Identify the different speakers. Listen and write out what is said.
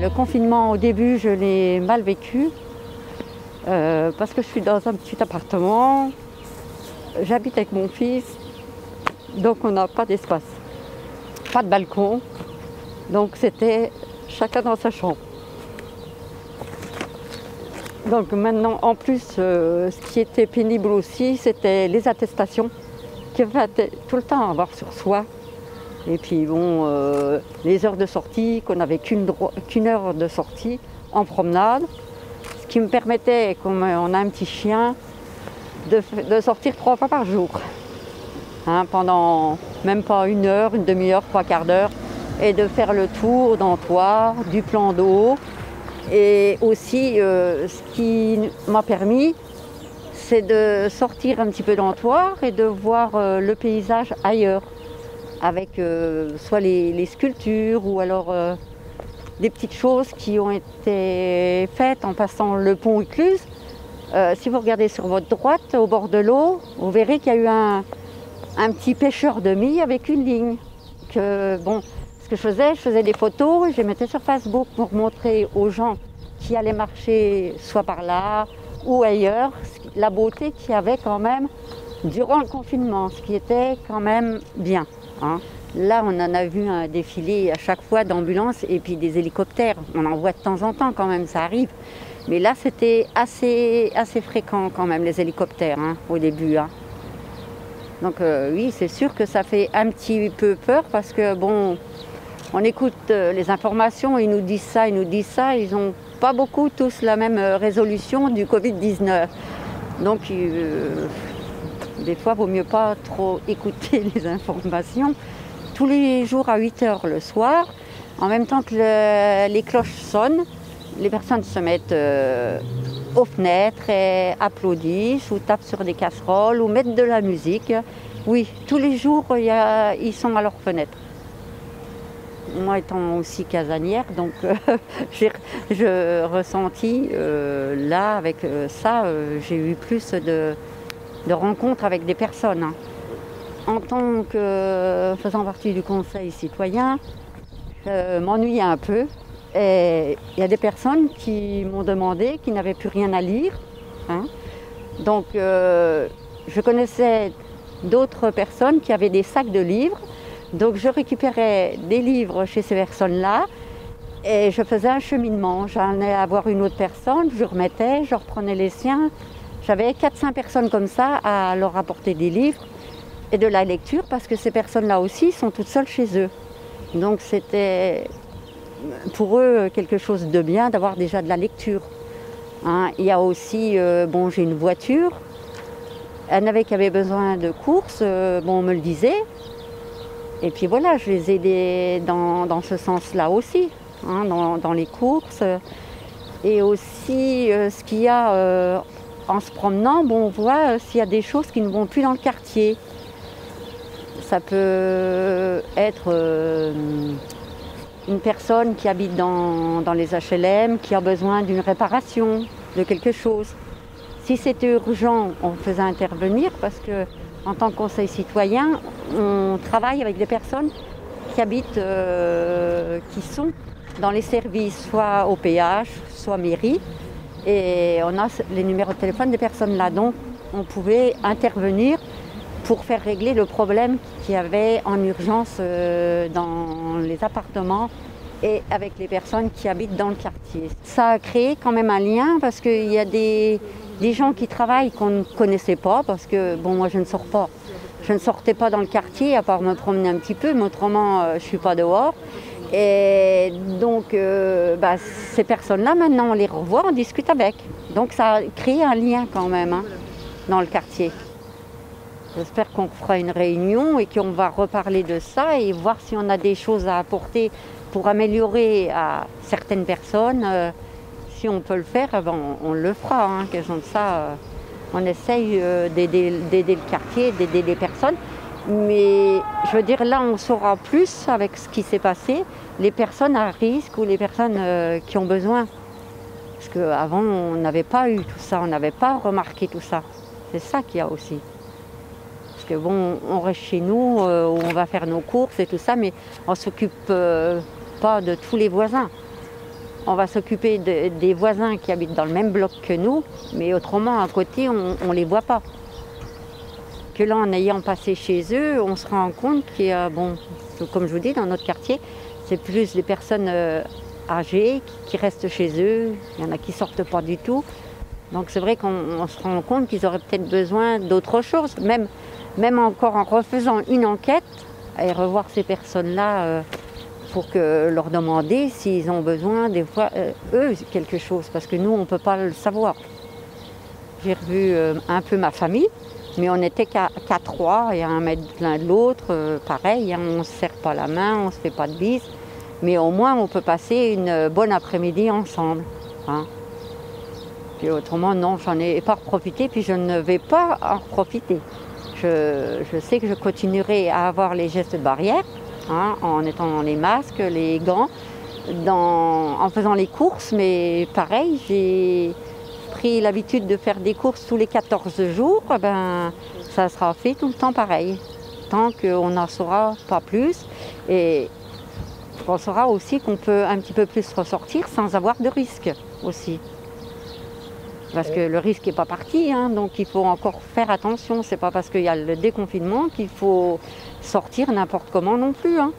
Speaker 1: Le confinement, au début, je l'ai mal vécu parce que je suis dans un petit appartement, j'habite avec mon fils, donc on n'a pas d'espace, pas de balcon, donc c'était chacun dans sa chambre. Donc maintenant, en plus, ce qui était pénible aussi, c'était les attestations qu'il fallait tout le temps avoir sur soi. Et puis bon, les heures de sortie, qu'on n'avait qu'une heure de sortie en promenade, ce qui me permettait, comme on a un petit chien, de sortir 3 fois par jour. Hein, pendant même pas une heure, une demi-heure, 3/4 d'heure, et de faire le tour d'Antoine, du plan d'eau. Et aussi, ce qui m'a permis, c'est de sortir un petit peu d'Antoine et de voir le paysage ailleurs, avec soit les sculptures ou alors des petites choses qui ont été faites en passant le pont Écluse. Si vous regardez sur votre droite, au bord de l'eau, vous verrez qu'il y a eu un petit pêcheur de mie avec une ligne. Ce que je faisais des photos et je les mettais sur Facebook pour montrer aux gens qui allaient marcher soit par là ou ailleurs, la beauté qu'il y avait quand même durant le confinement, ce qui était quand même bien. Hein. Là, on en a vu un défilé à chaque fois d'ambulances et puis des hélicoptères. On en voit de temps en temps quand même, ça arrive. Mais là, c'était assez fréquent quand même, les hélicoptères, hein, au début. Hein. Donc oui, c'est sûr que ça fait un petit peu peur parce que bon, on écoute les informations, ils nous disent ça, ils n'ont pas beaucoup tous la même résolution du Covid-19. Donc des fois, il vaut mieux pas trop écouter les informations. Tous les jours à 8 h le soir, en même temps que les cloches sonnent, les personnes se mettent aux fenêtres et applaudissent ou tapent sur des casseroles ou mettent de la musique. Oui, tous les jours, ils sont à leurs fenêtres. Moi étant aussi casanière, donc j'ai ressenti là avec ça, j'ai eu plus de rencontres avec des personnes. Hein. En tant que faisant partie du conseil citoyen, m'ennuyais un peu. Et il y a des personnes qui m'ont demandé, qui n'avaient plus rien à lire. Hein. Donc je connaissais d'autres personnes qui avaient des sacs de livres. Donc je récupérais des livres chez ces personnes-là et je faisais un cheminement. J'allais avoir une autre personne, je remettais, je reprenais les siens. J'avais 4-5 personnes comme ça à leur apporter des livres et de la lecture parce que ces personnes-là aussi sont toutes seules chez eux. Donc c'était pour eux quelque chose de bien d'avoir déjà de la lecture. Hein. Il y a aussi, j'ai une voiture. Il y en avait qui avaient besoin de courses, on me le disait. Et puis voilà, je les aidais dans ce sens-là aussi, hein, dans les courses. Et aussi, ce qu'il y a en se promenant, on voit s'il y a des choses qui ne vont plus dans le quartier. Ça peut être une personne qui habite dans les HLM, qui a besoin d'une réparation, de quelque chose. Si c'était urgent, on faisait intervenir parce que en tant que conseil citoyen, on travaille avec des personnes qui habitent, qui sont dans les services, soit au péage, soit mairie. Et on a les numéros de téléphone des personnes là. Donc, on pouvait intervenir pour faire régler le problème qu'il y avait en urgence dans les appartements et avec les personnes qui habitent dans le quartier. Ça a créé quand même un lien parce qu'il y a des gens qui travaillent qu'on ne connaissait pas parce que, moi je ne sors pas. Je ne sortais pas dans le quartier à part me promener un petit peu, mais autrement je ne suis pas dehors. Et donc ces personnes-là, maintenant on les revoit, on discute avec. Donc ça a créé un lien quand même dans le quartier. J'espère qu'on fera une réunion et qu'on va reparler de ça et voir si on a des choses à apporter pour améliorer à certaines personnes. Si on peut le faire, on le fera. Hein. Question de ça, on essaye d'aider le quartier, d'aider les personnes. Mais je veux dire, là, on saura plus avec ce qui s'est passé, les personnes à risque ou les personnes qui ont besoin. Parce qu'avant, on n'avait pas eu tout ça, on n'avait pas remarqué tout ça. C'est ça qu'il y a aussi. Parce que on reste chez nous, où on va faire nos courses et tout ça, mais on ne s'occupe pas de tous les voisins. on va s'occuper des voisins qui habitent dans le même bloc que nous, mais autrement, à côté, on ne les voit pas. Que là, en ayant passé chez eux, on se rend compte qu'il y a, bon, comme je vous dis, dans notre quartier, c'est plus des personnes âgées qui restent chez eux. Il y en a qui ne sortent pas du tout. Donc c'est vrai qu'on se rend compte qu'ils auraient peut-être besoin d'autre chose. Même encore en refaisant une enquête, et revoir ces personnes-là pour leur demander s'ils ont besoin, des fois, eux, quelque chose. Parce que nous, on ne peut pas le savoir. J'ai revu un peu ma famille. Mais on n'était qu'à 3 et à 1 mètre l'un de l'autre, pareil, hein, on ne se serre pas la main, on ne se fait pas de bises. Mais au moins, on peut passer une bonne après-midi ensemble. Hein. Puis autrement, non, j'en ai pas profité, puis je ne vais pas en profiter. Je sais que je continuerai à avoir les gestes barrières, hein, en étant les masques, les gants, en faisant les courses, mais pareil, j'ai pris l'habitude de faire des courses tous les 14 jours, ben, ça sera fait tout le temps pareil, tant qu'on n'en saura pas plus et qu'on saura aussi qu'on peut un petit peu plus ressortir sans avoir de risque aussi. Parce que le risque n'est pas parti, hein, donc il faut encore faire attention. C'est pas parce qu'il y a le déconfinement qu'il faut sortir n'importe comment non plus. Hein.